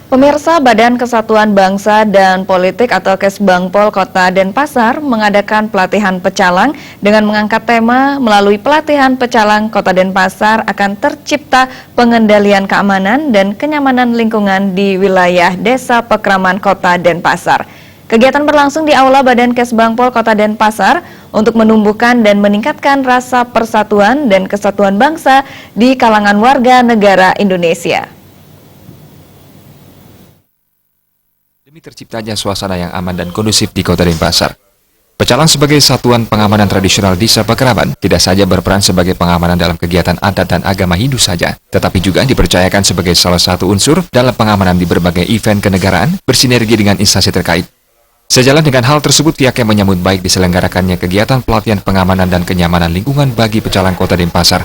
Pemirsa, Badan Kesatuan Bangsa dan Politik atau Kesbangpol Kota Denpasar mengadakan pelatihan pecalang dengan mengangkat tema melalui pelatihan pecalang Kota Denpasar akan tercipta pengendalian keamanan dan kenyamanan lingkungan di wilayah Desa Pekraman Kota Denpasar. Kegiatan berlangsung di Aula Badan Kesbangpol Kota Denpasar untuk menumbuhkan dan meningkatkan rasa persatuan dan kesatuan bangsa di kalangan warga negara Indonesia. Demi terciptanya suasana yang aman dan kondusif di Kota Denpasar, pecalang sebagai satuan pengamanan tradisional Desa Pekraman tidak saja berperan sebagai pengamanan dalam kegiatan adat dan agama Hindu saja, tetapi juga dipercayakan sebagai salah satu unsur dalam pengamanan di berbagai event kenegaraan bersinergi dengan instansi terkait. Sejalan dengan hal tersebut, pihaknya menyambut baik diselenggarakannya kegiatan pelatihan pengamanan dan kenyamanan lingkungan bagi pecalang Kota Denpasar.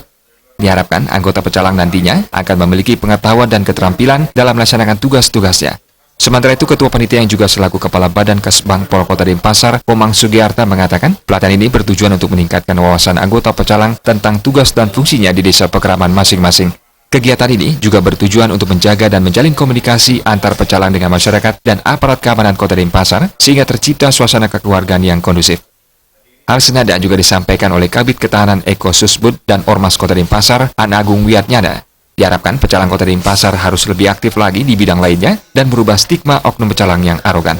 Diharapkan anggota pecalang nantinya akan memiliki pengetahuan dan keterampilan dalam melaksanakan tugas-tugasnya. Sementara itu, Ketua Panitia yang juga selaku Kepala Badan Kesbangpol Kota Denpasar, Komang Sugiarta mengatakan, pelatihan ini bertujuan untuk meningkatkan wawasan anggota pecalang tentang tugas dan fungsinya di Desa Pekraman masing-masing. Kegiatan ini juga bertujuan untuk menjaga dan menjalin komunikasi antar pecalang dengan masyarakat dan aparat keamanan Kota Denpasar, sehingga tercipta suasana kekeluargaan yang kondusif. Hal senada juga disampaikan oleh Kabid Ketahanan Eko Susbud dan Ormas Kota Denpasar, An Agung Wiatnyana. Diharapkan pecalang Kota Denpasar harus lebih aktif lagi di bidang lainnya dan merubah stigma oknum pecalang yang arogan.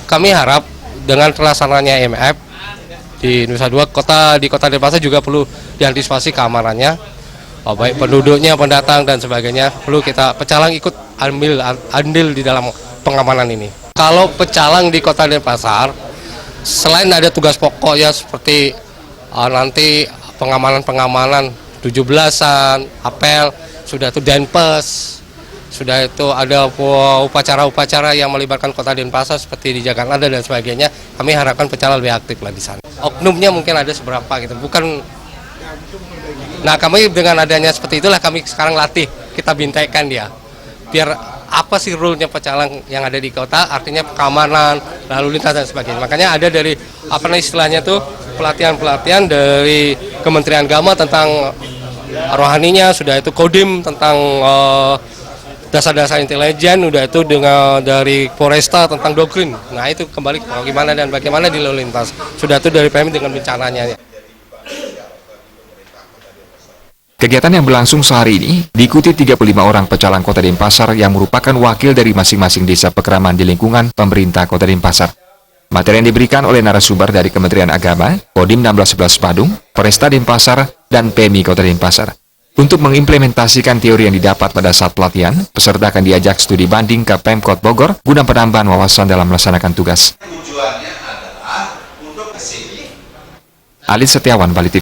Kami harap dengan terlaksananya IMF di Nusa Dua, di Kota Denpasar juga perlu diantisipasi keamanannya, baik penduduknya, pendatang dan sebagainya. Perlu kita pecalang ikut andil di dalam pengamanan ini. Kalau pecalang di Kota Denpasar, selain ada tugas pokoknya seperti nanti pengamanan 17-an, apel, sudah itu Denpes, sudah itu ada upacara-upacara yang melibatkan Kota Denpasar seperti di Jakarta dan sebagainya. Kami harapkan pecalang lebih aktif lah di sana. Oknumnya mungkin ada seberapa gitu, bukan. Nah, kami dengan adanya seperti itulah kami sekarang latih, kita bintaikan dia. Biar apa sih rule-nya pecalang yang ada di kota, artinya keamanan, lalu lintas dan sebagainya. Makanya ada dari istilahnya tuh pelatihan-pelatihan dari Kementerian Agama tentang rohaninya, sudah itu Kodim tentang dasar-dasar intelijen, udah itu dengan dari Polresta tentang doktrin. Nah, itu kembali bagaimana dan bagaimana di lalu lintas. Sudah itu dari PMI dengan bencananya. Kegiatan yang berlangsung sehari ini diikuti 35 orang pecalang Kota Denpasar yang merupakan wakil dari masing-masing desa pekraman di lingkungan pemerintah Kota Denpasar. Materi yang diberikan oleh narasumber dari Kementerian Agama, Kodim 1611 Padung, Polresta Denpasar, dan PMI Kota Denpasar. Untuk mengimplementasikan teori yang didapat pada saat pelatihan, peserta akan diajak studi banding ke Pemkot Bogor guna penambahan wawasan dalam melaksanakan tugas. Tujuannya adalah untuk Alit Setiawan, Bali TV.